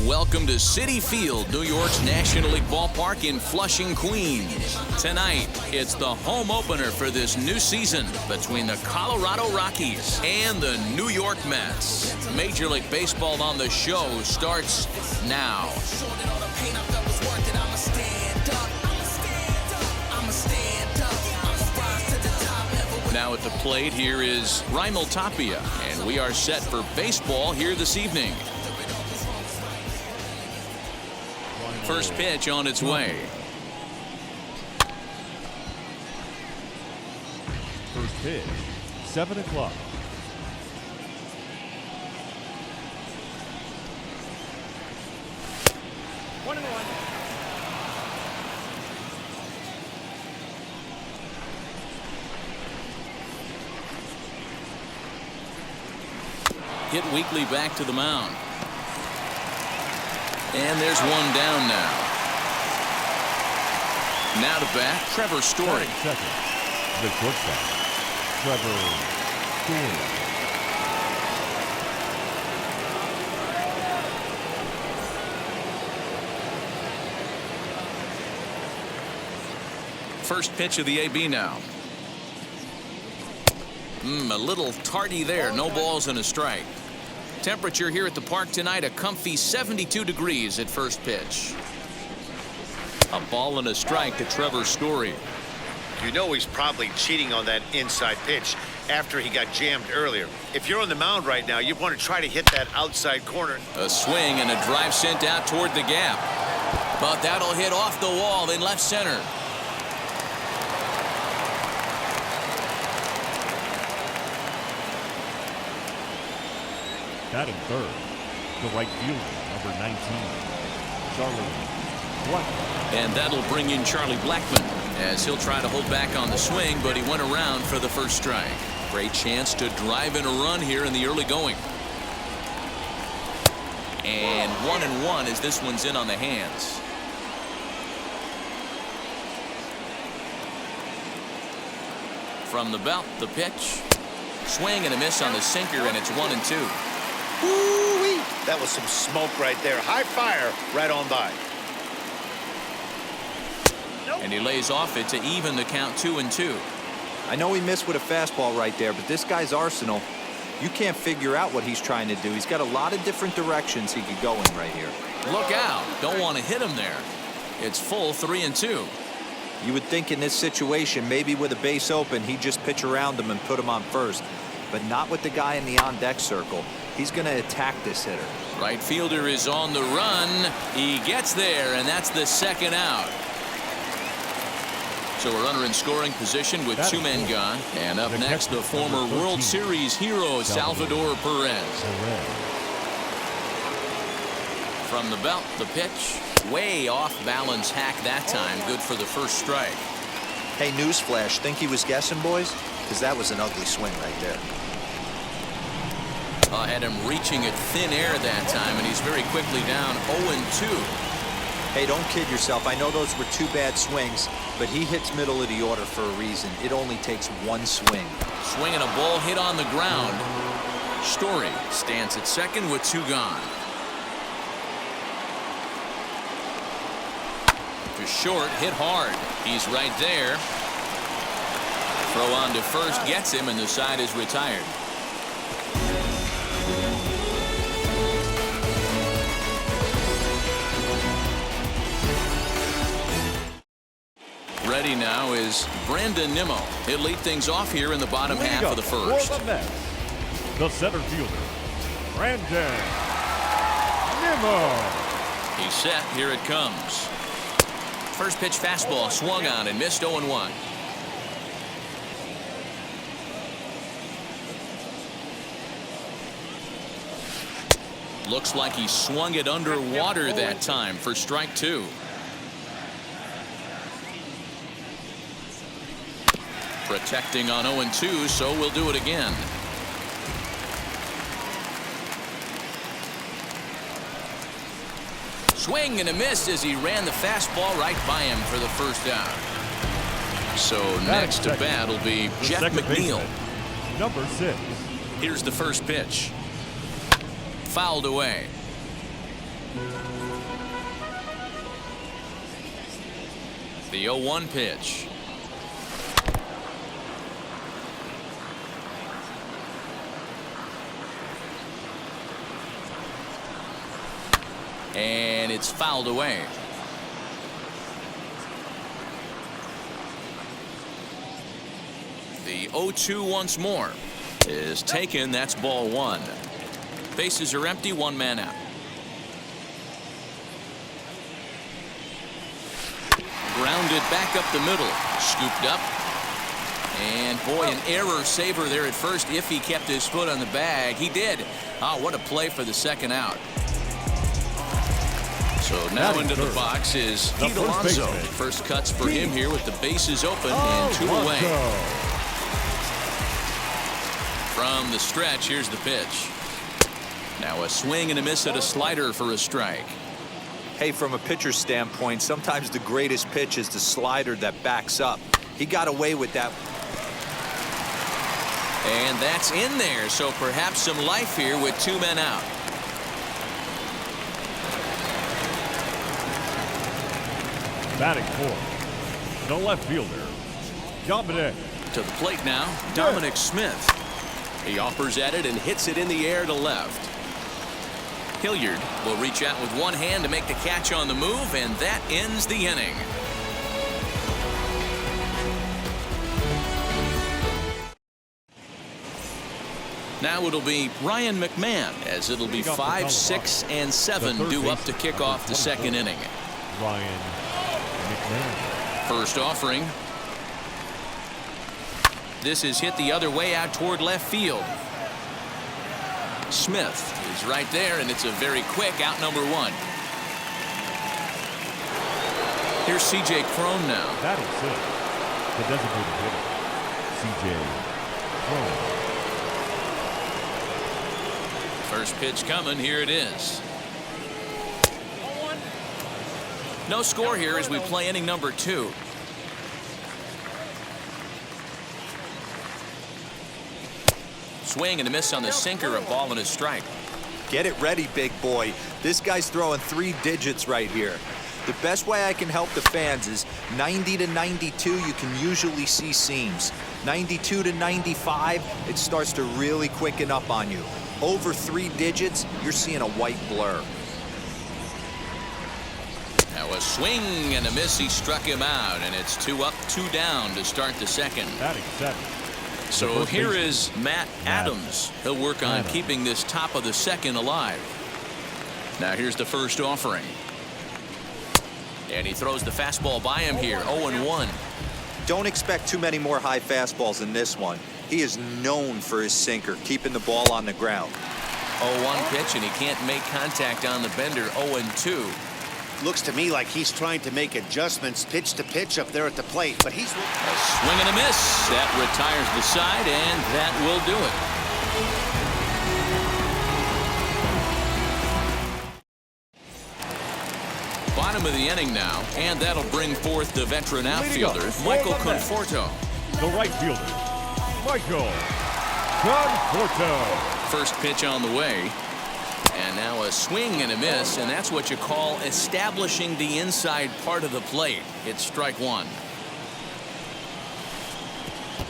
Welcome to Citi Field, New York's National League ballpark in Flushing, Queens. Tonight, it's the home opener for this new season between the Colorado Rockies and the New York Mets. Major League Baseball on the show starts now. Now at the plate, here is Raimel Tapia, and we are set for baseball here this evening. First pitch on its way. First pitch, 7 o'clock. One and one. Hit weekly back to the mound. And there's one down now. Now to bat, Trevor Story. Second, the shortstop, Trevor Story. First pitch of the AB now. A little tardy there. No balls and a strike. Temperature here at the park tonight, a comfy 72 degrees at first pitch. A ball and a strike to Trevor Story. You know he's probably cheating on that inside pitch after he got jammed earlier. If you're on the mound right now, you want to try to hit that outside corner. A swing and a drive sent out toward the gap. But that'll hit off the wall in left center. Batting third, the right fielder, number 19, Charlie Blackmon. And that'll bring in Charlie Blackmon as he'll try to hold back on the swing, but he went around for the first strike. Great chance to drive in a run here in the early going. And 1-1 as this one's in on the hands. From the belt, the pitch. Swing and a miss on the sinker, and it's 1-2. Woo-wee. That was some smoke right there. High fire right on by. And he lays off it to even the count 2-2. I know he missed with a fastball right there, but this guy's arsenal, you can't figure out what he's trying to do. He's got a lot of different directions he could go in right here. Look out. Don't want to hit him there. It's full 3-2. You would think in this situation, maybe with a base open, he'd just pitch around him and put him on first. But not with the guy in the on-deck circle. He's going to attack this hitter. Right fielder is on the run. He gets there, and that's the second out. So a runner in scoring position with two men gone. And up next, the former World Series hero, Salvador Perez. From the belt, the pitch. Way off balance hack that time. Good for the first strike. Hey, newsflash, think he was guessing, boys? Because that was an ugly swing right there. Had him reaching at thin air that time, and he's very quickly down 0-2. Hey, don't kid yourself. I know those were two bad swings, but he hits middle of the order for a reason. It only takes one swing. Swinging a ball hit on the ground. Story stands at second with two gone. To short, hit hard. He's right there. Throw on to first gets him, and the side is retired. Ready now is Brandon Nimmo. He'll lead things off here in the bottom half of the first. For the Mets, the center fielder, Brandon Nimmo. He's set. Here it comes. First pitch fastball swung on and missed 0-1. Looks like he swung it underwater that time for strike two. Protecting on 0-2, so we'll do it again. Swing and a miss as he ran the fastball right by him for the first out. So next to bat will be Jeff McNeil. Number 6. Here's the first pitch. Fouled away. The 0-1 pitch. And it's fouled away. The 0-2 once more is taken. That's ball one. Bases are empty, one man out. Grounded back up the middle. Scooped up. And boy, an error saver there at first if he kept his foot on the bag. He did. Oh, what a play for the second out. So now into the box is Pete Alonso. First cuts for him here with the bases open and two away. From the stretch, here's the pitch. Now a swing and a miss at a slider for a strike. Hey, from a pitcher's standpoint, sometimes the greatest pitch is the slider that backs up. He got away with that. And that's in there, so perhaps some life here with two men out. Batting fourth, the left fielder, Dominic. To the plate now, Dominic Smith. He offers at it and hits it in the air to left. Hilliard will reach out with one hand to make the catch on the move, and that ends the inning. Now it'll be Ryan McMahon, as it'll be 5, 6, and 7 due up to kick off the second inning. Ryan McMahon. First offering. This is hit the other way out toward left field. Smith is right there, and it's a very quick out number one. Here's C.J. Cron now. Batting sixth, the designated hitter, C.J. Cron. First pitch coming. Here it is. No score here as we play inning number 2. Swing and a miss on the sinker. A ball and a strike. Get it ready, big boy. This guy's throwing 3 digits right here. The best way I can help the fans is 90 to 92, you can usually see seams. 92 to 95, it starts to really quicken up on you. Over 3 digits, you're seeing a white blur. Now a swing and a miss. He struck him out, and it's 2 up, 2 down to start the second. Batting seventh. So here is Matt Adams. He'll work on keeping this top of the second alive. Now here's the first offering. And he throws the fastball by him here. 0-1. Don't expect too many more high fastballs in this one. He is known for his sinker, keeping the ball on the ground. 0-1 pitch, and he can't make contact on the bender. 0-2. Looks to me like he's trying to make adjustments pitch to pitch up there at the plate, but he's... A swing and a miss. That retires the side, and that will do it. Bottom of the inning now, and that'll bring forth the veteran outfielder, Michael Conforto. The right fielder, Michael Conforto. First pitch on the way. And now a swing and a miss, and that's what you call establishing the inside part of the plate. It's strike one.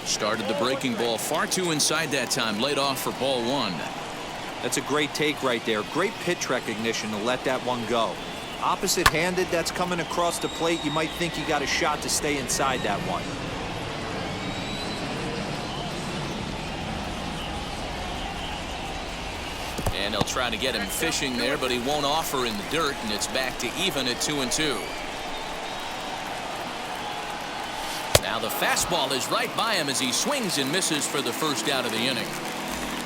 Started the breaking ball far too inside that time. Laid off for ball one. That's a great take right there. Great pitch recognition to let that one go. Opposite-handed, that's coming across the plate. You might think you got a shot to stay inside that one. And they'll try to get him fishing there, but he won't offer in the dirt, and it's back to even at 2-2. Now the fastball is right by him as he swings and misses for the first out of the inning.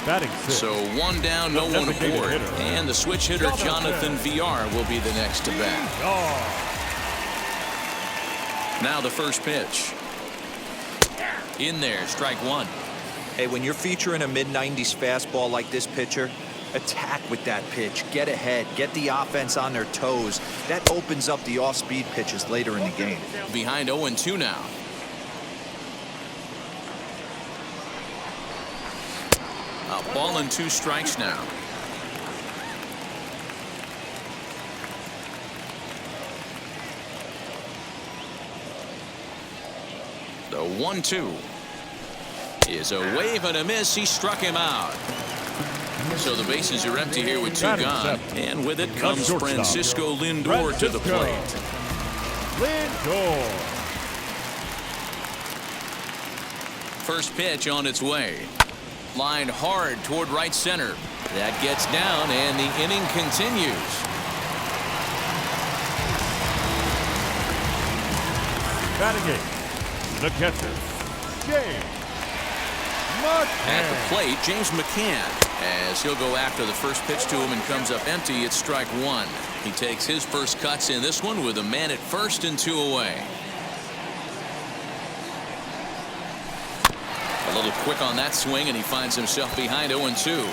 Batting sixth. So 1 down, no one aboard. And the switch hitter, Jonathan VR, will be the next to bat. Now the first pitch. In there, strike one. Hey, when you're featuring a mid-90s fastball like this pitcher, attack with that pitch. Get ahead. Get the offense on their toes. That opens up the off-speed pitches later in the game. Behind 0-2 now. A ball and 2 strikes now. The 1-2 is a wave and a miss. He struck him out. So the bases are empty here with 2 gone. And with it comes Francisco Lindor to the plate. first pitch on its way. Lined hard toward right center. That gets down, and the inning continues. Batting eighth, the catcher, James McCann. At the plate, James McCann, as he'll go after the first pitch to him and comes up empty. It's strike one. He takes his first cuts in this one with a man at first and 2 away. A little quick on that swing, and he finds himself behind 0-2.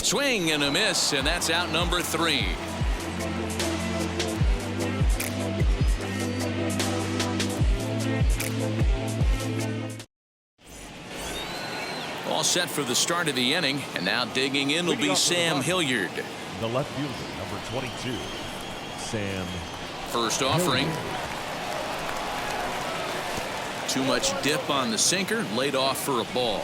Swing and a miss, and that's out number 3. All set for the start of the inning, and now digging in will be Sam Hilliard. The left fielder, number 22, Sam. First offering. Too much dip on the sinker, laid off for a ball.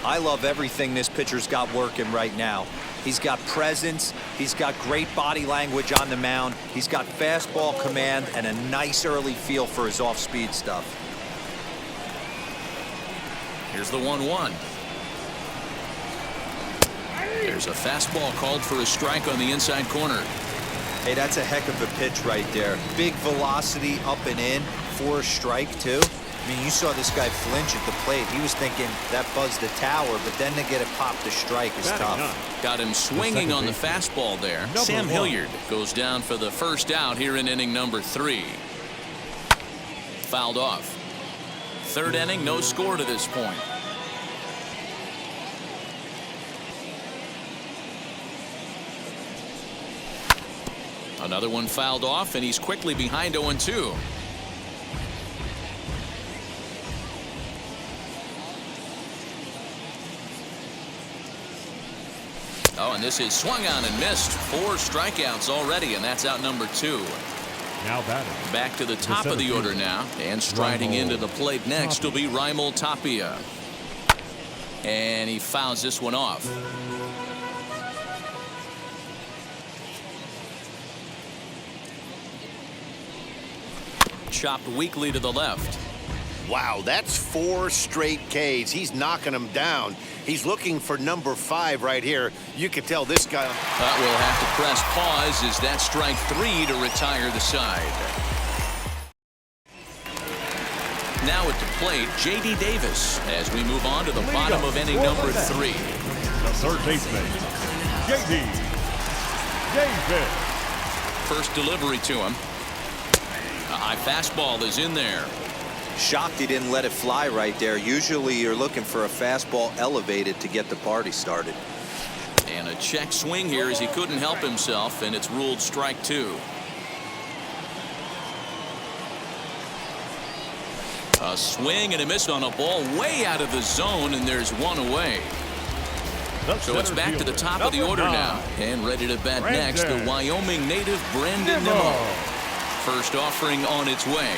I love everything this pitcher's got working right now. He's got presence. He's got great body language on the mound. He's got fastball command and a nice early feel for his off-speed stuff. Here's the 1-1. There's a fastball called for a strike on the inside corner. Hey, that's a heck of a pitch right there. Big velocity up and in for a strike, too. I mean, you saw this guy flinch at the plate. He was thinking that buzzed the tower, but then to get it popped to strike is tough. Got him swinging on the fastball there. Sam Hilliard goes down for the first out here in inning number 3. Fouled off. Third inning, no score to this point. Another one fouled off, and he's quickly behind 0-2. Oh, and this is swung on and missed. 4 strikeouts already, and that's out number 2. Now batting. Back to the top of the order now, and striding into the plate next will be Raimel Tapia. And he fouls this one off. Chopped weakly to the left. Wow, that's 4 straight Ks. He's knocking them down. He's looking for number 5 right here. You can tell this guy. But we'll have to press pause as that strike 3 to retire the side. Now at the plate, J.D. Davis as we move on to the bottom of inning number 3. The third baseman, J.D. Davis. First delivery to him. A high fastball is in there. Shocked he didn't let it fly right there. Usually you're looking for a fastball elevated to get the party started. And a check swing here as he couldn't help himself, and it's ruled strike 2. A swing and a miss on a ball way out of the zone, and there's 1 away. So it's back to the top of the order now, and ready to bat next, the Wyoming native Brandon Nimmo. First offering on its way.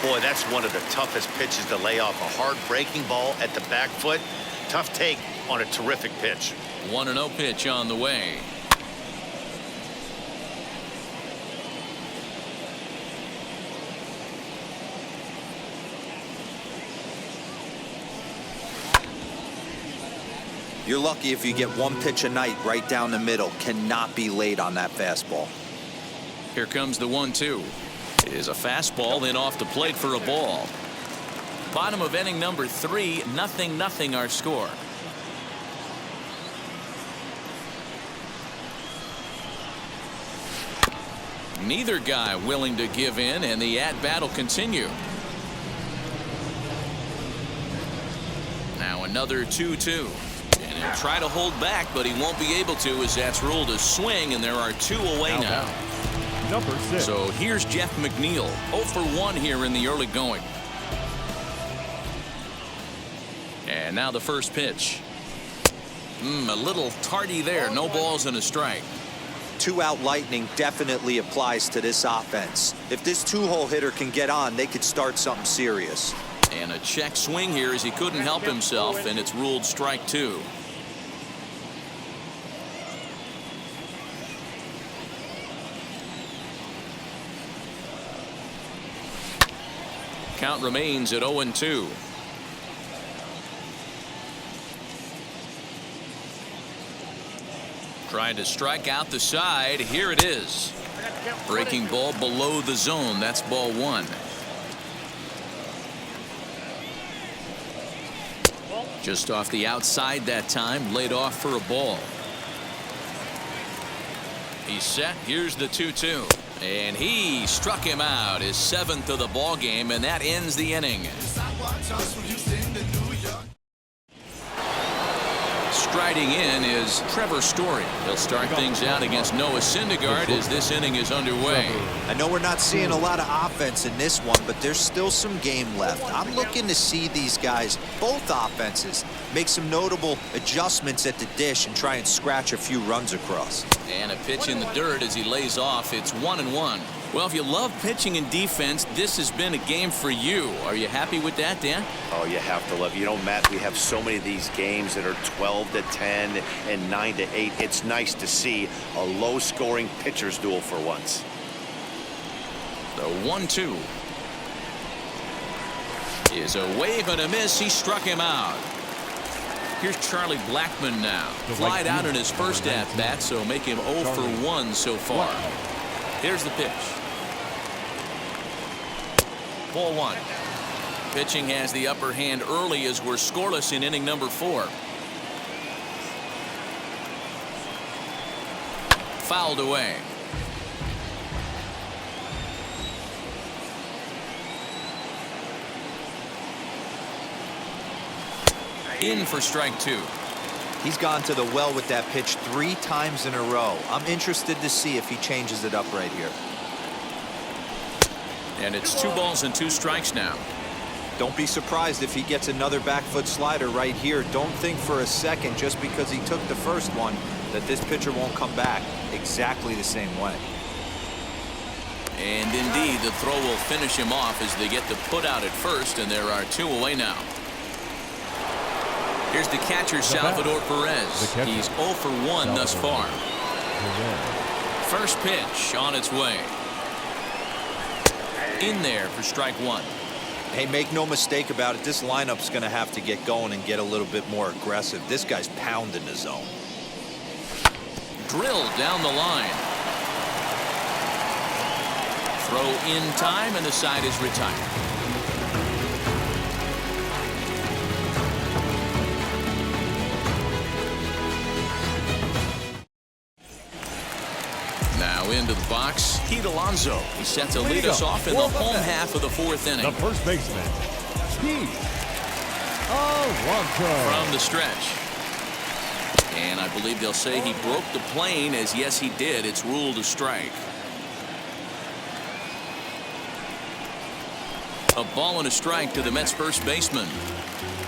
Boy, that's one of the toughest pitches to lay off. A hard breaking ball at the back foot. Tough take on a terrific pitch. 1-0 pitch on the way. You're lucky if you get 1 pitch a night right down the middle. Cannot be late on that fastball. Here comes the 1-2. It is a fastball, then off the plate for a ball. Bottom of inning number 3, 0-0 our score. Neither guy willing to give in, and the at-bat will continue. Now another 2-2. And he'll try to hold back, but he won't be able to as that's ruled a swing, and there are 2 away now. Number 6. So here's Jeff McNeil, 0 for 1 here in the early going. And now the first pitch. A little tardy there. No balls and a strike. 2-out lightning definitely applies to this offense. If this 2-hole hitter can get on, they could start something serious. And a check swing here as he couldn't help himself, and it's ruled strike 2. count remains at 0-2. Trying to strike out the side. Here it is. Breaking ball below the zone. That's ball one. Just off the outside that time. Laid off for a ball. He's set. Here's the 2-2. And he struck him out, his 7th of the ball game, and that ends the inning. Striding in is Trevor Story. He'll start things out against Noah Syndergaard as this inning is underway. I know we're not seeing a lot of offense in this one, but there's still some game left. I'm looking to see these guys, both offenses, make some notable adjustments at the dish and try and scratch a few runs across. And a pitch in the dirt as he lays off. It's 1-1. Well, if you love pitching and defense, this has been a game for you. Are you happy with that, Dan? Oh, you have to love. You know, Matt, we have so many of these games that are 12-10 and 9-8. It's nice to see a low-scoring pitcher's duel for once. The 1-2 is a wave and a miss. He struck him out. Here's Charlie Blackmon now. Flied out in his first at-bat, so make him 0 for 1 so far. Here's the pitch. Ball one. Pitching has the upper hand early as we're scoreless in inning number 4. Fouled away. In for strike 2. He's gone to the well with that pitch 3 times in a row. I'm interested to see if he changes it up right here. And it's 2 balls and 2 strikes now. Don't be surprised if he gets another back foot slider right here. Don't think for a second, just because he took the first one, that this pitcher won't come back exactly the same way. And indeed, the throw will finish him off as they get the put out at first, and there are 2 away now. Here's the catcher, Salvador Perez. He's 0 for 1 thus far. First pitch on its way. In there for strike 1. Hey, make no mistake about it. This lineup's going to have to get going and get a little bit more aggressive. This guy's pounding the zone. Drilled down the line. Throw in time, and the side is retired. Now into the box, Pete Alonso. He's set to lead us off in the home half of the 4th inning. The first baseman, Pete Alonso. From the stretch. And I believe they'll say he broke the plane, as yes, he did. It's ruled a strike. A ball and a strike to the Mets first baseman.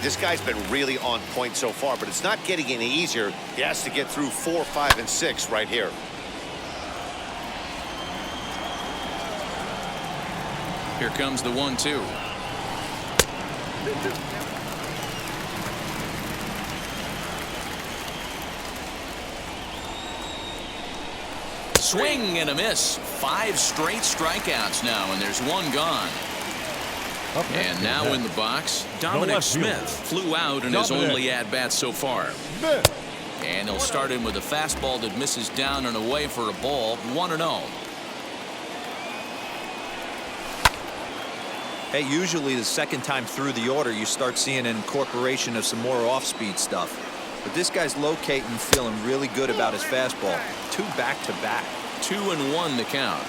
This guy's been really on point so far, but it's not getting any easier. He has to get through 4, 5, and 6 right here. Here comes the 1-2. Swing and a miss. 5 straight strikeouts now, and there's 1 gone. And now in the box, Dominic Smith flew out in his only at-bat so far. And he'll start in with a fastball that misses down and away for a ball. 1-0. Hey, usually the second time through the order, you start seeing an incorporation of some more off-speed stuff. But this guy's locating, feeling really good about his fastball. 2 back-to-back. 2-1 to count.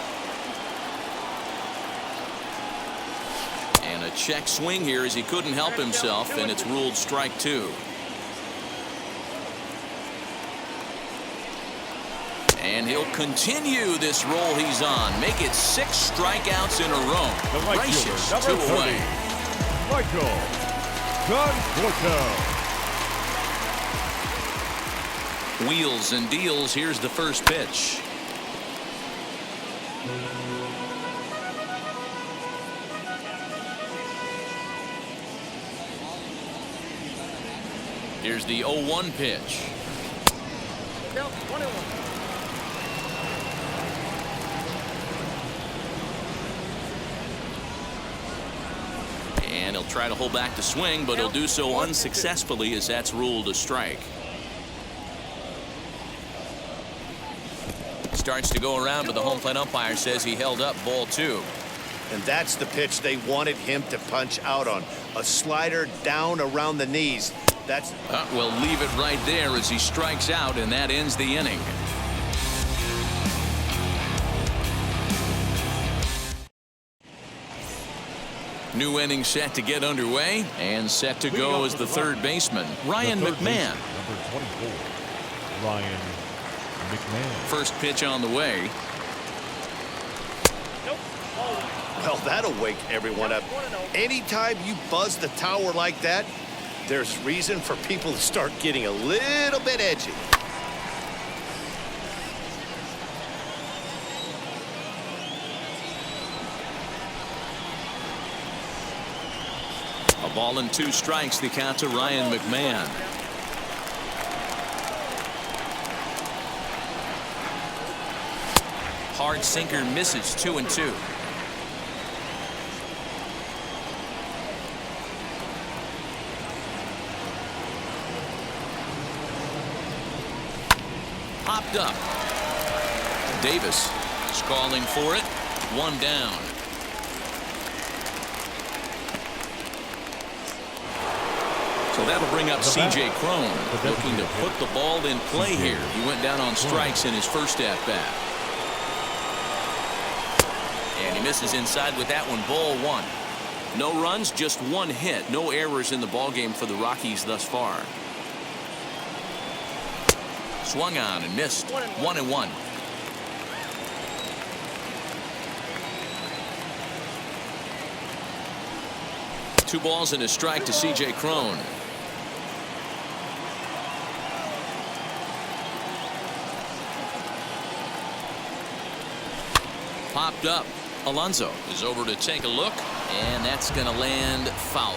And a check swing here as he couldn't help himself, and it's ruled strike 2. And he'll continue this roll he's on. Make it 6 strikeouts in a row. Gracious, 2 away. Michael Conforto. Wheels and deals. Here's the first pitch. Here's the 0-1 pitch. He'll try to hold back the swing, but he'll do so unsuccessfully as that's ruled a strike. Starts to go around, but the home plate umpire says he held up ball 2. And that's the pitch they wanted him to punch out on. A slider down around the knees. That's We'll leave it right there as he strikes out, and that ends the inning. New inning set to get underway, and set to go as the third baseman, Ryan McMahon. Number 24, Ryan McMahon. First pitch on the way. Well, that'll wake everyone up. Anytime you buzz the tower like that, there's reason for people to start getting a little bit edgy. A ball and 2 strikes, the count to Ryan McMahon. Hard sinker misses, 2-2. Popped up. Davis is calling for it. 1 down. So that'll bring up C.J. Cron, looking to put the ball in play here. He went down on strikes in his first at-bat. And he misses inside with that one, ball 1. No runs, just 1 hit. No errors in the ballgame for the Rockies thus far. Swung on and missed. 1-1. Two balls and a strike to C.J. Cron. Popped up. Alonso is over to take a look, and that's going to land foul.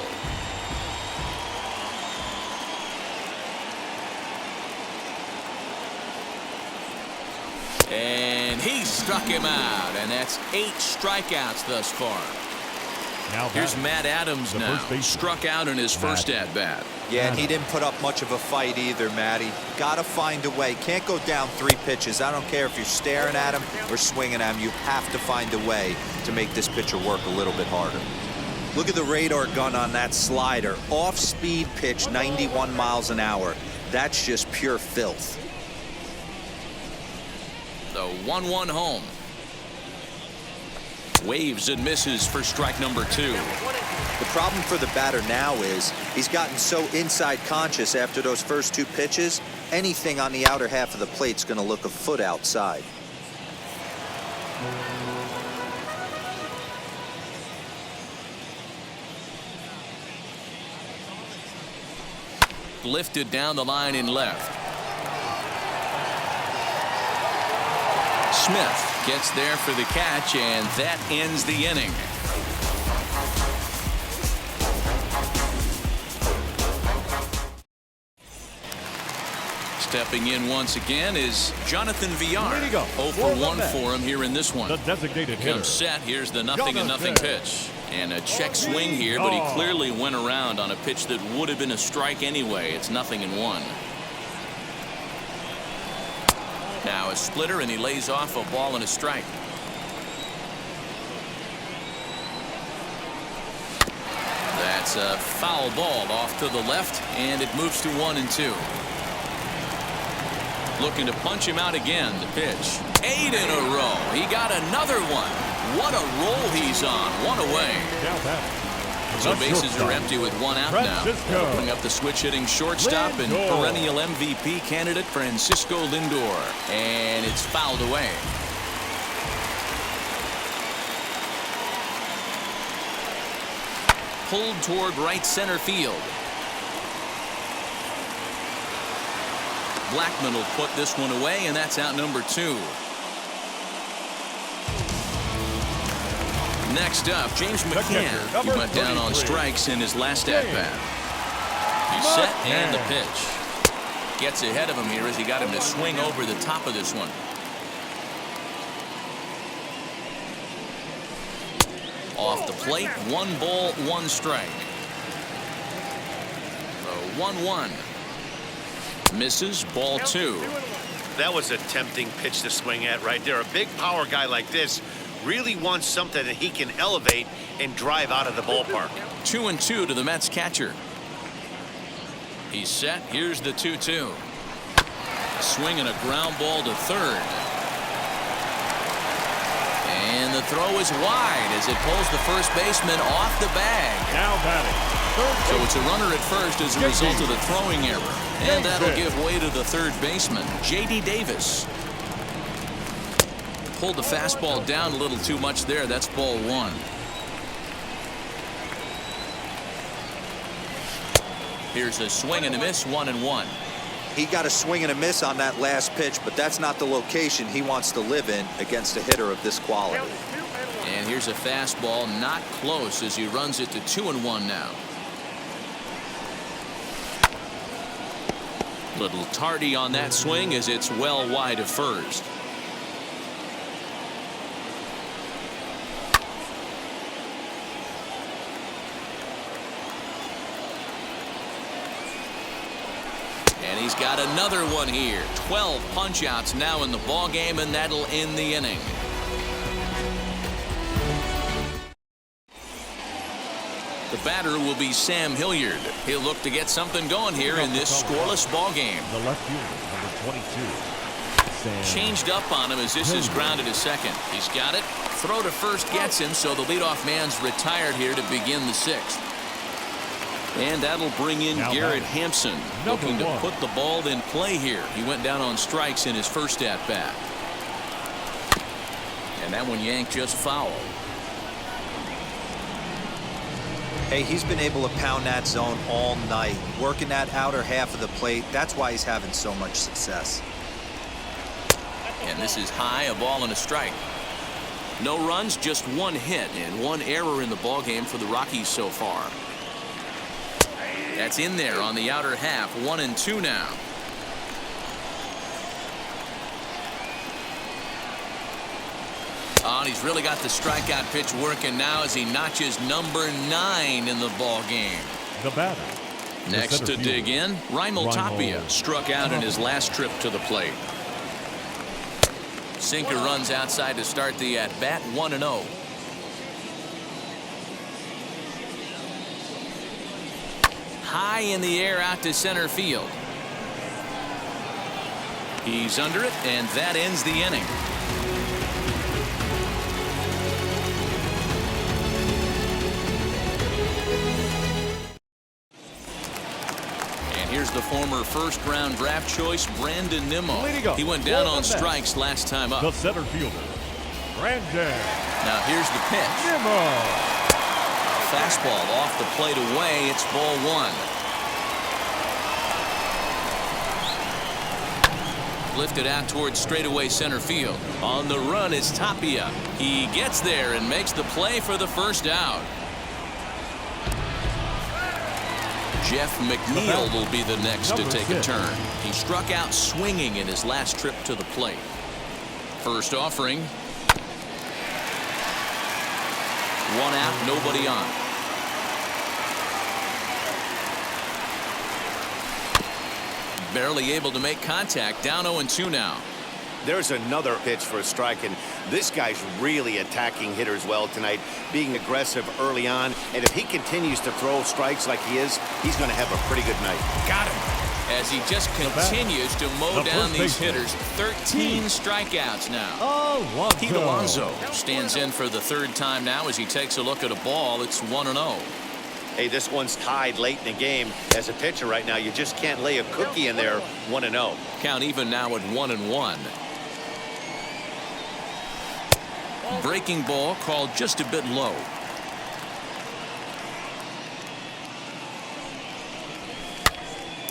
And he struck him out, and that's 8 strikeouts thus far. Now here's Matt Adams now. Struck out in his first at-bat. Yeah, and he didn't put up much of a fight either, Matty. Got to find a way. Can't go down 3 pitches. I don't care if you're staring at him or swinging at him. You have to find a way to make this pitcher work a little bit harder. Look at the radar gun on that slider. Off-speed pitch, 91 miles an hour. That's just pure filth. The 1-1 home. Waves and misses for strike number 2. The problem for the batter now is he's gotten so inside conscious after those first 2 pitches, anything on the outer half of the plate's going to look a foot outside. Lifted down the line in left. Smith gets there for the catch, and that ends the inning. Stepping in once again is Jonathan Villar. 0 for 1 for him here in this one. The designated hitter. Comes set. Here's the 0-0 pitch. And a check swing here, but he clearly went around on a pitch that would have been a strike anyway. It's 0-1. Now a splitter, and he lays off a ball and a strike. That's a foul ball off to the left, and it moves to 1-2. Looking to punch him out again. The pitch. 8 in a row. He got another one. What a roll he's on. 1 away. So bases are empty with 1 out now. That'll bring up the switch-hitting shortstop and perennial MVP candidate Francisco Lindor. And it's fouled away. Pulled toward right center field. Blackman will put this one away, and that's out number 2. Next up, James McCann. He went down on strikes in his last at-bat. He's set, and the pitch. Gets ahead of him here as he got him to swing over the top of this one. Off the plate, 1 ball, 1 strike. 1-1. Misses, ball 2. That was a tempting pitch to swing at right there. A big power guy like this really wants something that he can elevate and drive out of the ballpark. 2-2 to the Mets catcher. He's set. Here's the 2-2. Swinging a ground ball to third. And the throw is wide as it pulls the first baseman off the bag. Now batting. So it's a runner at first as a result of the throwing error. And that'll give way to the third baseman, J.D. Davis. Pulled the fastball down a little too much there. That's ball 1. Here's a swing and a miss, 1-1. He got a swing and a miss on that last pitch, but that's not the location he wants to live in against a hitter of this quality. And here's a fastball, not close, as he runs it to 2-1 now. Little tardy on that swing as it's well wide of first. And he's got another one here. 12 punch-outs now in the ball game, and that'll end the inning. The batter will be Sam Hilliard. He'll look to get something going here in this scoreless ball game. The left fielder, number 22. Sam Changed up on him as this is grounded to second. He's got it. Throw to first gets him, so the leadoff man's retired here to begin the 6th. And that'll bring in Now Garrett batting, Hampson, number looking to 1. put the ball in play here. He went down on strikes in his first at-bat. And that one yanked just foul. Hey, he's been able to pound that zone all night, working that outer half of the plate. That's why he's having so much success. And this is high, a ball and a strike. No runs, just one hit and one error in the ball game for the Rockies so far. That's in there on the outer half. 1-2 now. Oh, and he's really got the strikeout pitch working now as he notches number 9 in the ball game. The batter. Next to dig in, Raimel Tapia struck out in his last trip to the plate. Sinker runs outside to start the at-bat. 1-0. High in the air out to center field. He's under it, and that ends the inning. Here's the former first-round draft choice, Brandon Nimmo. He went down on strikes last time up. The center fielder, Brandon. Now here's the pitch. Nimmo. Fastball off the plate away. It's ball 1. Lifted out towards straightaway center field. On the run is Tapia. He gets there and makes the play for the first out. Jeff McNeil will be the next to take a turn. He struck out swinging in his last trip to the plate. First offering. 1 out, nobody on. Barely able to make contact. Down 0-2 now. There's another pitch for a strike, and this guy's really attacking hitters well tonight, being aggressive early on. And if he continues to throw strikes like he is, he's going to have a pretty good night. Got him. As he just continues to mow down these hitters. 13 strikeouts now. Pete Alonso stands in for the 3rd time now as he takes a look at a ball. It's 1-0. Hey, this one's tied late in the game. As a pitcher right now, you just can't lay a cookie in there. 1-0. Count even now at 1-1. Breaking ball called just a bit low.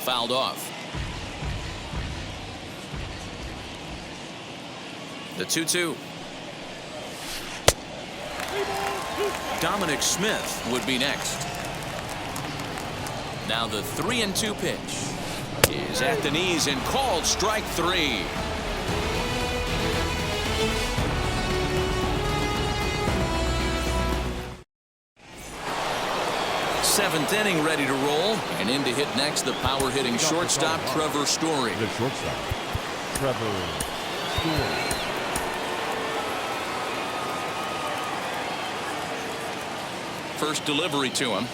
Fouled off. The 2-2. Dominic Smith would be next. Now the 3-2 pitch is at the knees and called strike 3. 7th inning ready to roll. And in to hit next, the power-hitting shortstop, Trevor Story. The shortstop, Trevor Story. First delivery to him.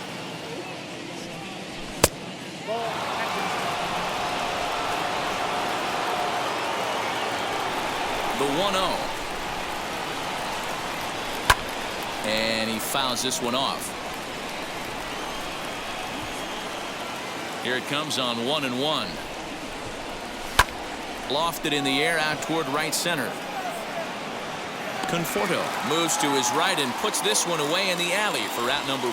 The 1-0. And he fouls this one off. Here it comes on 1-1. Lofted in the air out toward right center. Conforto moves to his right and puts this one away in the alley for out number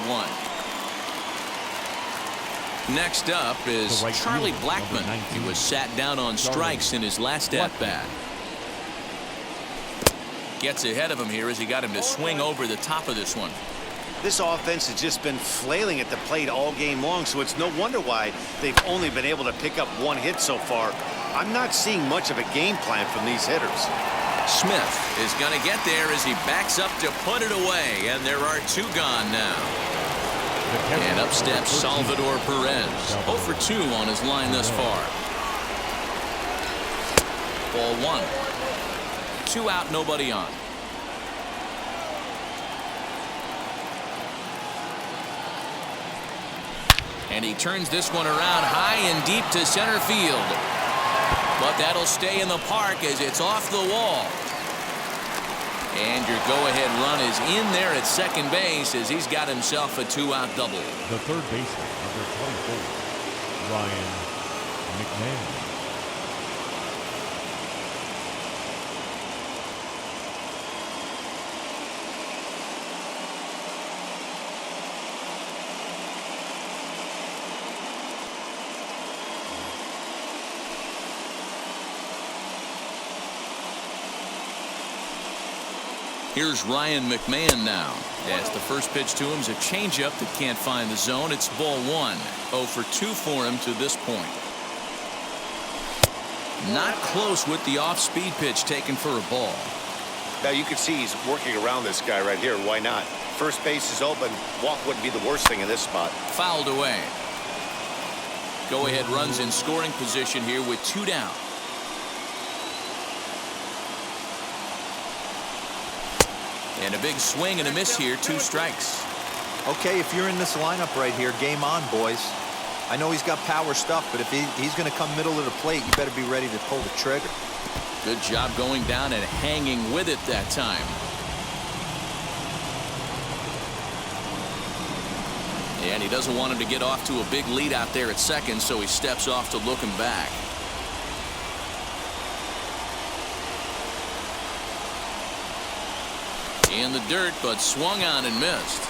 1. Next up is Charlie Blackmon. He was sat down on strikes in his last at-bat. Gets ahead of him here as he got him to swing over the top of this one. This offense has just been flailing at the plate all game long, so it's no wonder why they've only been able to pick up 1 hit so far. I'm not seeing much of a game plan from these hitters. Smith is going to get there as he backs up to put it away, and there are 2 gone now. And up steps Salvador Perez. 0 for 2 on his line thus far. Ball 1. 2 out, nobody on. And he turns this one around high and deep to center field. But that'll stay in the park as it's off the wall. And your go-ahead run is in there at second base as he's got himself a 2-out double. The third baseman, number 24, Ryan McMahon. Here's Ryan McMahon now. As the first pitch to him is a changeup that can't find the zone. It's ball 1. 0 for 2 for him to this point. Not close with the off-speed pitch taken for a ball. Now you can see he's working around this guy right here. Why not? First base is open. Walk wouldn't be the worst thing in this spot. Fouled away. Go-ahead runs in scoring position here with 2 down. And a big swing and a miss here. 2 strikes. Okay, if you're in this lineup right here, game on, boys. I know he's got power stuff, but if he's going to come middle of the plate, you better be ready to pull the trigger. Good job going down and hanging with it that time. And he doesn't want him to get off to a big lead out there at second, so he steps off to look him back. In the dirt, but swung on and missed.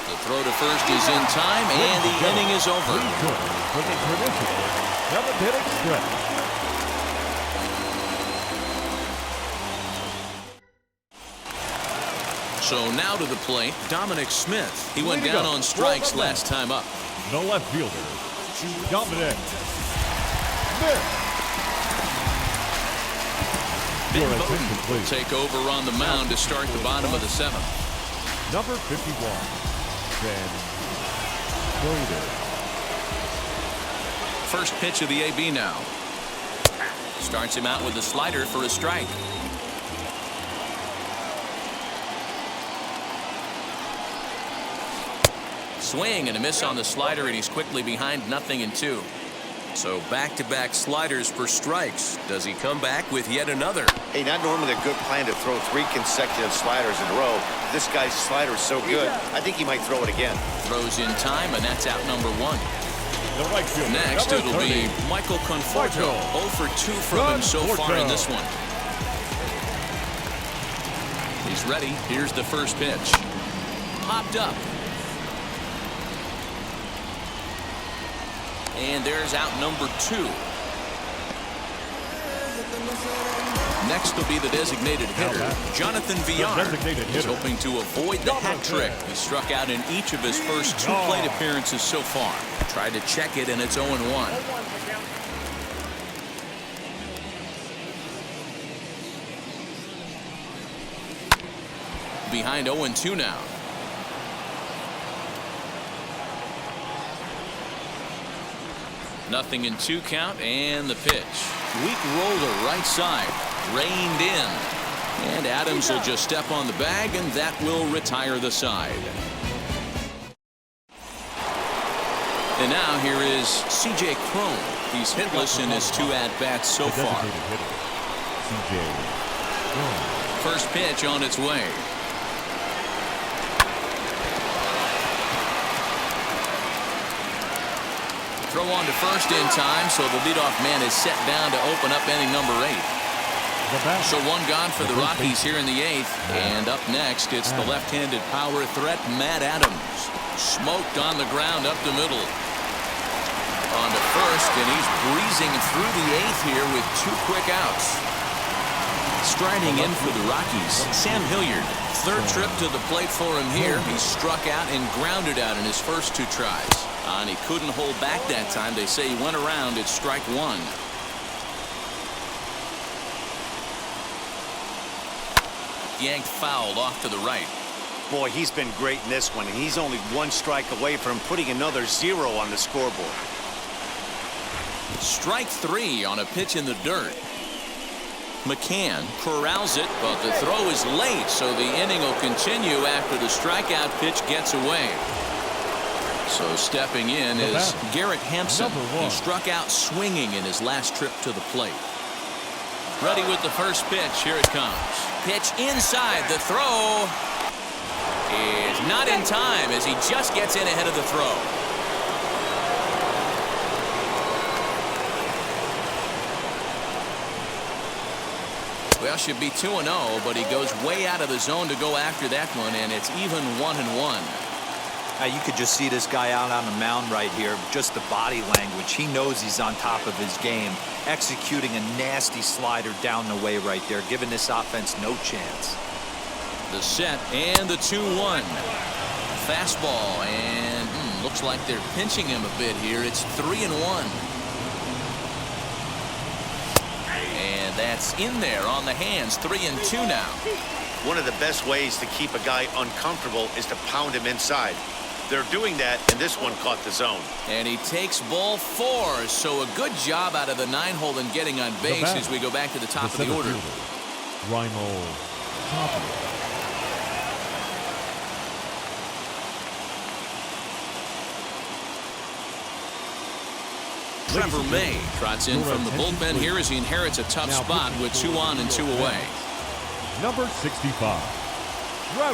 The throw to first is in time, and the inning is over. For the traditional 7th-inning stretch. So now to the plate, Dominic Smith. He went down on strikes last time up. The left fielder, Dominic Smith. Ben Bowden will take over on the mound to start the bottom of the 7th. Number 51, Ben Bowden. First pitch of the AB now. Starts him out with a slider for a strike. Swing and a miss on the slider, and he's quickly behind 0-2. So back-to-back sliders for strikes. Does he come back with yet another? Hey, not normally a good plan to throw 3 consecutive sliders in a row. This guy's slider is so good, I think he might throw it again. Throws in time, and that's out number 1. The right fielder, Next, it'll 30. be Michael Conforto. 0 for 2 from him so far in this one. He's ready. Here's the first pitch. Popped up. And there's out number 2. Next will be the designated hitter, Jonathan Villar. He's hoping to avoid the hat trick. He struck out in each of his first 2 plate appearances so far. Tried to check it, and it's 0-1. Behind 0-2 now. Nothing in 2 count, and the pitch. Weak roller right side. Reined in. And Adams will just step on the bag, and that will retire the side. And now here is C.J. Cron. He's hitless in his 2 at-bats so far. First pitch on its way. Throw on to first in time, so the leadoff man is set down to open up inning number 8. So 1 gone for the Rockies here in the 8th. And up next, it's the left-handed power threat, Matt Adams. Smoked on the ground up the middle. On to first, and he's breezing through the 8th here with 2 quick outs. Striding in for the Rockies, Sam Hilliard. 3rd trip to the plate for him here. He struck out and grounded out in his first 2 tries. And he couldn't hold back that time. They say he went around at strike 1. Yanked foul off to the right. Boy, he's been great in this one, and he's only 1 strike away from putting another 0 on the scoreboard. Strike 3 on a pitch in the dirt. McCann corrals it, but the throw is late, so the inning will continue after the strikeout pitch gets away. So stepping in is Garrett Hampson. He struck out swinging in his last trip to the plate. Ready with the first pitch. Here it comes. Pitch inside. The throw is not in time as he just gets in ahead of the throw. Well, should be 2-0, but he goes way out of the zone to go after that one, and it's even 1-1. You could just see this guy out on the mound right here. Just the body language. He knows he's on top of his game. Executing a nasty slider down the way right there, giving this offense no chance. The set and the 2-1. Fastball, and looks like they're pinching him a bit here. It's 3-1. And that's in there on the hands. 3-2 now. One of the best ways to keep a guy uncomfortable is to pound him inside. They're doing that, and this one caught the zone. And he takes ball 4, so a good job out of the 9-hole in getting on base as we go back to the top of the order. Trevor May trots in from the bullpen here as he inherits a tough spot with 2 on and 2 away. Number 65.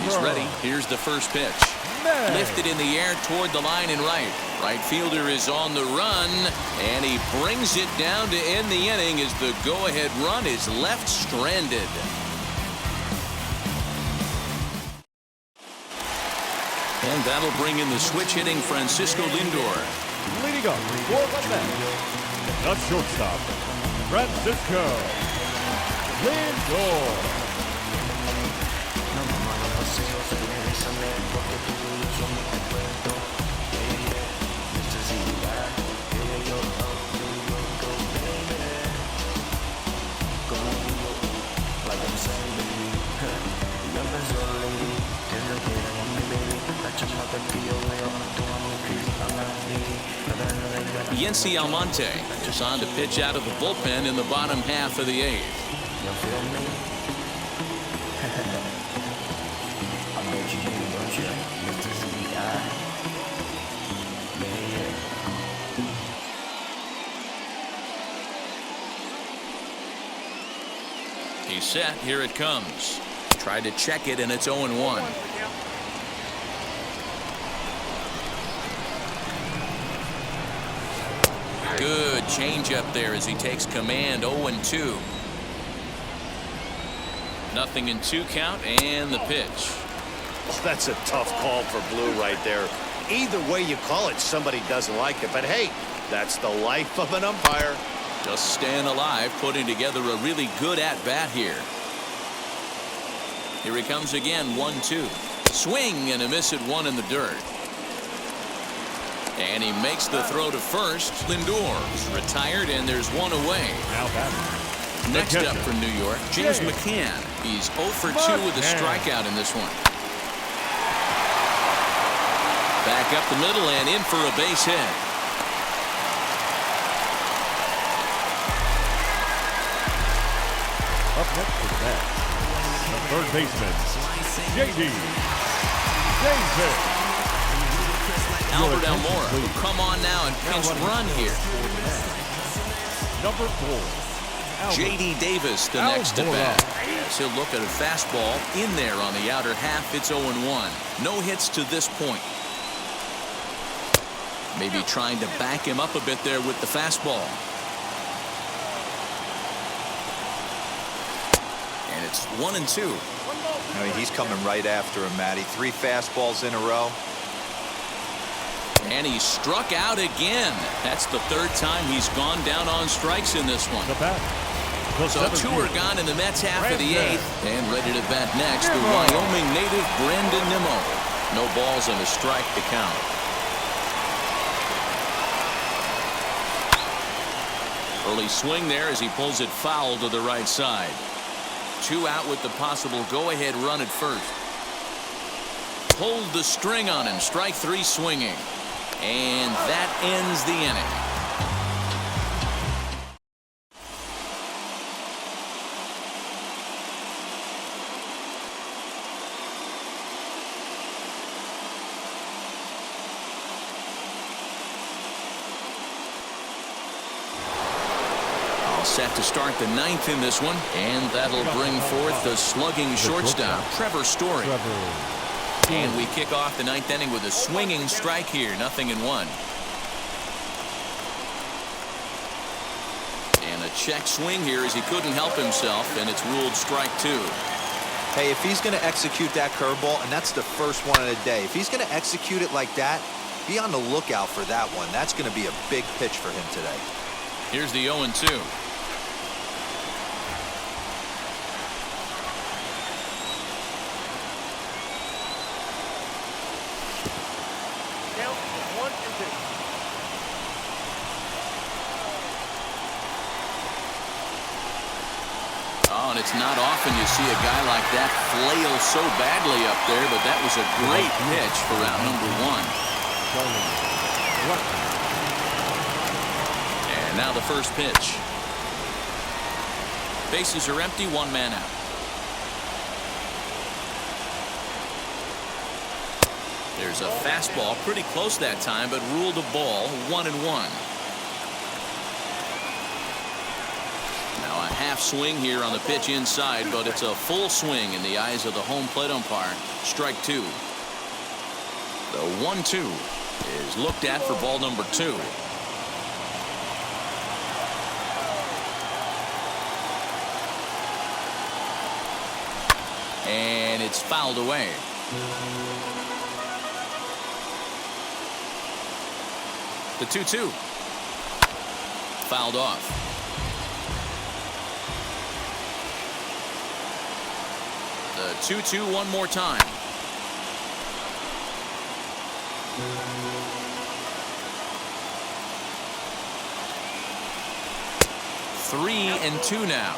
He's ready. Here's the first pitch. Lifted in the air toward the line and right. Right fielder is on the run, and he brings it down to end the inning as the go-ahead run is left stranded. And that'll bring in the switch-hitting Francisco Lindor. Leading up for the bench, the shortstop, Francisco Lindor. Yency Almonte just on to pitch out of the bullpen in the bottom half of the 8th. He's set. Here it comes. Tried to check it, and it's 0-1. Good changeup there as he takes command. 0-2. Nothing in 2 count, and the pitch. Oh, that's a tough call for Blue right there. Either way you call it, somebody doesn't like it. But hey, that's the life of an umpire. Just staying alive, putting together a really good at-bat here. Here he comes again. 1-2. Swing and a miss at 1 in the dirt. And he makes the throw to first. Lindor is retired, and there's 1 away. Now batting. Next up for New York, James McCann. He's 0 for 2 with a strikeout in this one. Back up the middle and in for a base hit. Up next for the Mets, the third baseman, J.D. Davis. Albert Almora will come on now and pinch run here. Number 4. J.D. Davis, the next to bat. As he'll look at a fastball in there on the outer half. It's 0-1. No hits to this point. Maybe trying to back him up a bit there with the fastball. And it's 1-2. I mean, he's coming right after him, Matty. 3 fastballs in a row. And he struck out again. That's the 3rd time he's gone down on strikes in this one. The bat. So 2 are gone in the Mets half of the 8th. And ready to bat next, the Wyoming native Brandon Nimmo. No balls and a strike to count. Early swing there as he pulls it foul to the right side. 2 out with the possible go-ahead run at first. Pulled the string on him. Strike 3 swinging. And that ends the inning. Set to start the 9th in this one, and that'll bring forth the slugging shortstop, Trevor Story. And we kick off the 9th inning with a swinging strike here, 0-1. And a check swing here as he couldn't help himself, and it's ruled strike 2. Hey, if he's going to execute that curveball, and that's the first one of the day, if he's going to execute it like that, be on the lookout for that one. That's going to be a big pitch for him today. Here's the 0-2. And it's not often you see a guy like that flail so badly up there, but that was a great pitch for round number 1. And now the first pitch. Bases are empty, 1 man out. There's a fastball pretty close that time, but ruled a ball, 1-1. Half swing here on the pitch inside, but it's a full swing in the eyes of the home plate umpire. Strike 2. The 1-2 is looked at for ball number 2. And it's fouled away. The 2-2 fouled off. The 2-2 one more time. 3-2 now.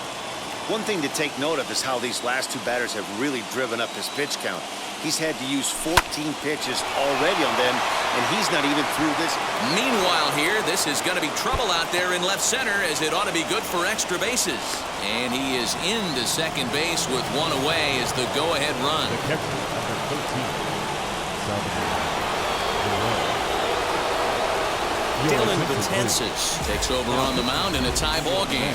One thing to take note of is how these last 2 batters have really driven up his pitch count. He's had to use 14 pitches already on them, and he's not even through this. Meanwhile here, this is going to be trouble out there in left center, as it ought to be good for extra bases. And he is into second base with 1 away as the go-ahead run. The catcher, number 13. Dylan Betances takes over on the mound in a tie ball game.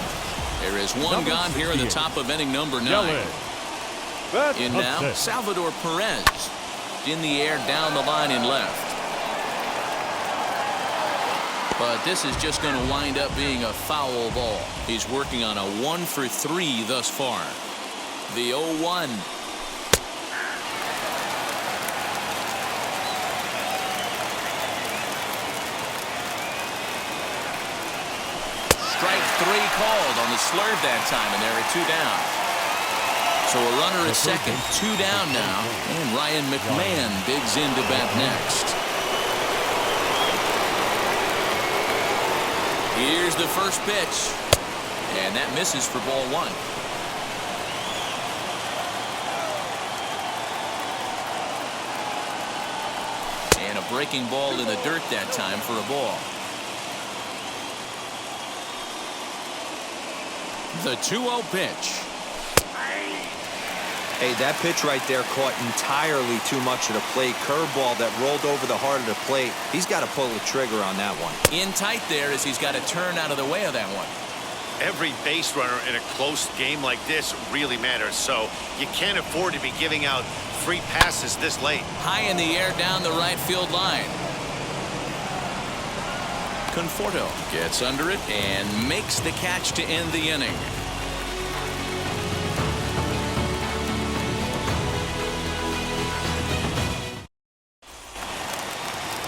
There is 1 gone here in the top of inning number 9. In now, Salvador Perez. In the air down the line in left. But this is just going to wind up being a foul ball. He's working on a 1 for 3 thus far. The 0-1. Strike 3 called on the slurve that time, and there are 2 down. So a runner at second, 2 down now, and Ryan McMahon digs in to bat next. Here's the first pitch, and that misses for ball 1. And a breaking ball in the dirt that time for a ball. The 2-0 pitch. Hey, that pitch right there caught entirely too much of the plate. Curveball that rolled over the heart of the plate. He's got to pull the trigger on that one. In tight there as he's got to turn out of the way of that one. Every base runner in a close game like this really matters, so you can't afford to be giving out free passes this late. High in the air down the right field line. Conforto gets under it and makes the catch to end the inning.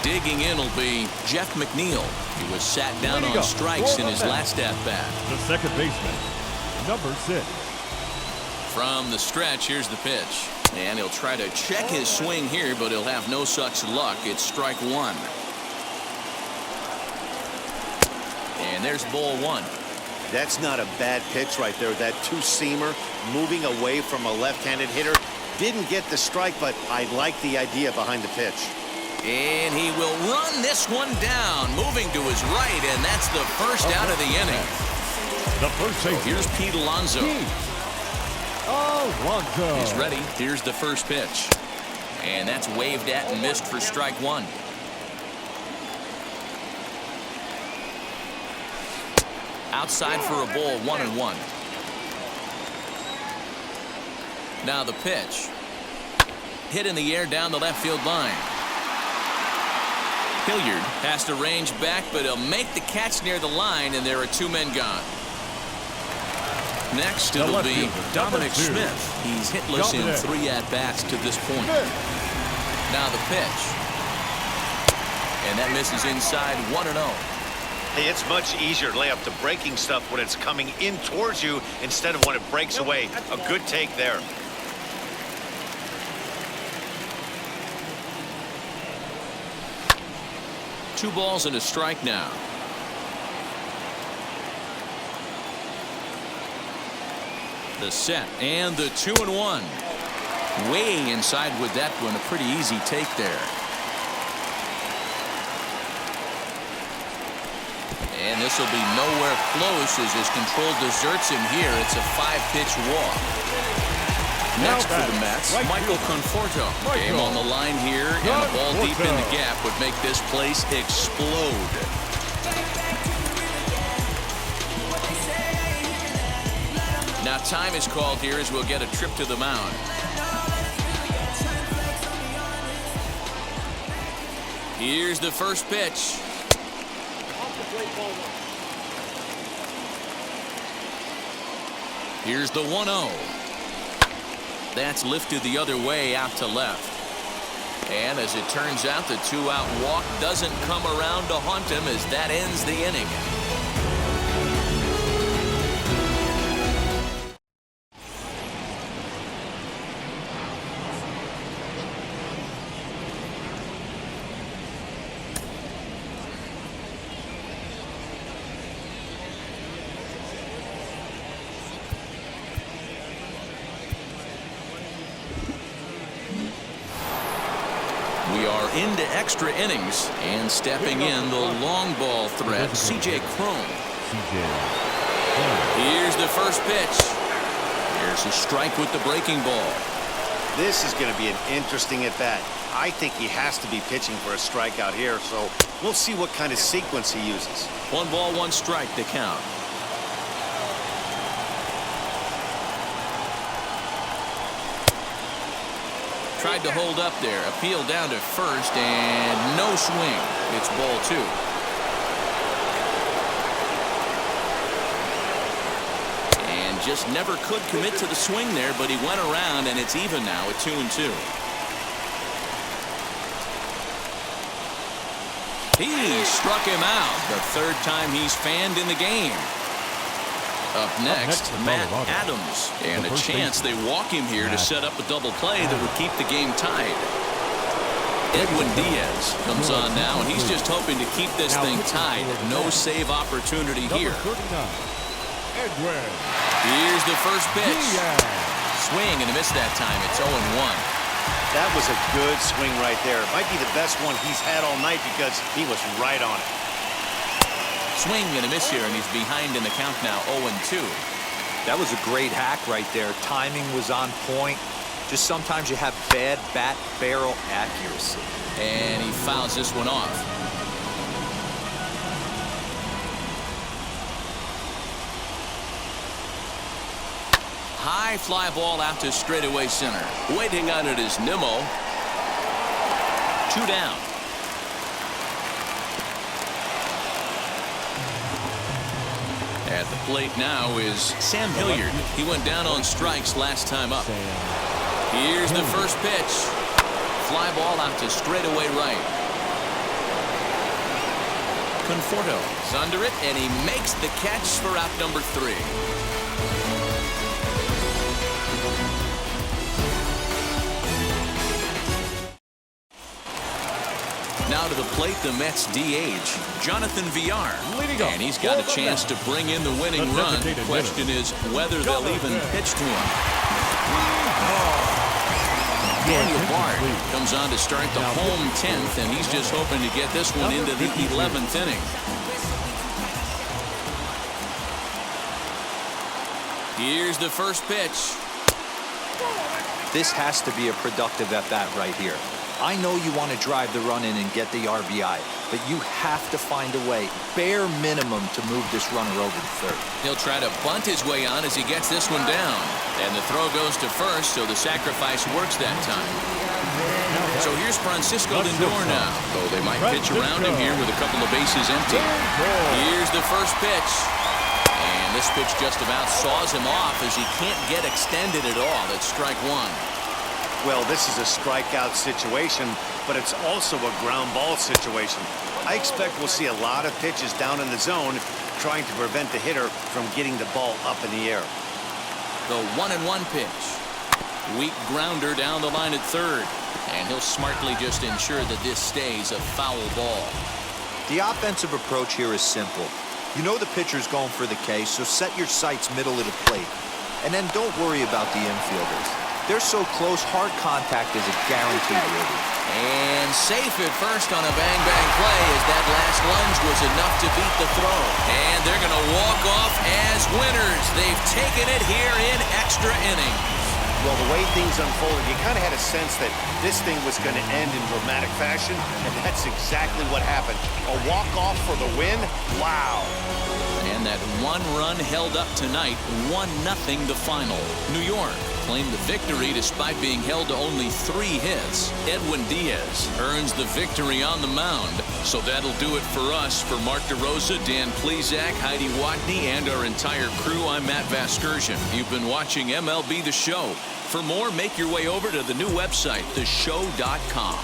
Digging in will be Jeff McNeil. He was sat down on strikes in his last at-bat. The second baseman, number 6. From the stretch, here's the pitch. And he'll try to check his swing here, but he'll have no such luck. It's strike one. And there's ball one. That's not a bad pitch right there. That two-seamer moving away from a left-handed hitter. Didn't get the strike, but I like the idea behind the pitch. And he will run this one down, moving to his right, and that's the first out of the inning. The first baseman. Here's Pete Alonso. Alonso. He's ready. Here's the first pitch. And that's waved at and missed for strike one. Outside for a ball, 1-1. Now the pitch. Hit in the air down the left field line. Hilliard has to range back, but he'll make the catch near the line, and there are two men gone. Next, it'll be Dominic Smith. He's hitless in 3 at-bats to this point. Now the pitch. And that misses inside, 1-0. Hey, it's much easier to lay up the breaking stuff when it's coming in towards you instead of when it breaks away. A good take there. Two balls and a strike now. The set and the 2-1. Way inside with that one. A pretty easy take there. And this will be nowhere close as his control deserts him here. It's a 5-pitch walk. Next for the Mets, Michael Conforto. Game on the line here, and a ball deep in the gap would make this place explode. Now time is called here as we'll get a trip to the mound. Here's the first pitch. Here's the 1-0. That's lifted the other way out to left. And as it turns out, the 2-out walk doesn't come around to haunt him as that ends the inning. We are into extra innings, and stepping in the long ball threat, C.J. Cron. Here's the first pitch. There's a strike with the breaking ball. This is going to be an interesting at-bat. I think he has to be pitching for a strikeout here, so we'll see what kind of sequence he uses. 1 ball, 1 strike to count. Tried to hold up there. Appeal down to first, and no swing. It's ball 2. And just never could commit to the swing there, but he went around, and it's even now at 2-2. He struck him out. The 3rd time he's fanned in the game. Up next, Matt Adams. And a chance they walk him here to set up a double play that would keep the game tied. Edwin Diaz comes on now, and he's just hoping to keep this thing tied. No save opportunity here. Here's the first pitch. Swing and a miss that time. It's 0-1. That was a good swing right there. Might be the best one he's had all night because he was right on it. Swing and a miss here, and he's behind in the count now, 0-2. That was a great hack right there. Timing was on point. Just sometimes you have bad bat barrel accuracy. And he fouls this one off. High fly ball out to straightaway center. Waiting on it is Nimmo. 2 down. At the plate now is Sam Hilliard. He went down on strikes last time up. Here's the first pitch. Fly ball out to straightaway right. Conforto is under it, and he makes the catch for out number 3. Now to the plate, the Mets DH, Jonathan Villar. And he's got a chance to bring in the winning run. The question is whether they'll even pitch to him. Daniel Bard comes on to start the home 10th, and he's just hoping to get this one into the 11th inning. Here's the first pitch. This has to be a productive at-bat right here. I know you want to drive the run in and get the RBI, but you have to find a way, bare minimum, to move this runner over to third. He'll try to bunt his way on as he gets this one down. And the throw goes to first, so the sacrifice works that time. So here's Francisco Lindor now, though they might pitch around him here with a couple of bases empty. Here's the first pitch. And this pitch just about saws him off as he can't get extended at all. It's strike 1. Well, this is a strikeout situation, but it's also a ground ball situation. I expect we'll see a lot of pitches down in the zone trying to prevent the hitter from getting the ball up in the air. The 1-1 pitch. Weak grounder down the line at third. And he'll smartly just ensure that this stays a foul ball. The offensive approach here is simple. You know the pitcher's going for the K, so set your sights middle of the plate. And then don't worry about the infielders. They're so close, hard contact is a guaranteed ribby. And safe at first on a bang-bang play as that last lunge was enough to beat the throw. And they're going to walk off as winners. They've taken it here in extra innings. Well, the way things unfolded, you kind of had a sense that this thing was going to end in dramatic fashion, and that's exactly what happened. A walk-off for the win? Wow. And that one run held up tonight, 1-0 the final. New York claimed the victory despite being held to only 3 hits. Edwin Diaz earns the victory on the mound. So that'll do it for us. For Mark DeRosa, Dan Plezak, Heidi Watney, and our entire crew, I'm Matt Vasgersian. You've been watching MLB The Show. For more, make your way over to the new website, theshow.com.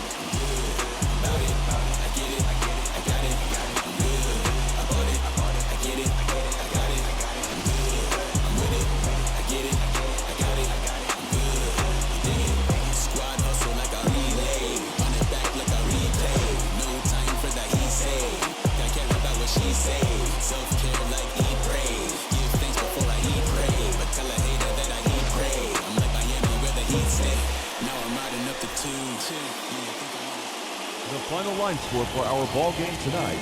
The final line score for our ball game tonight.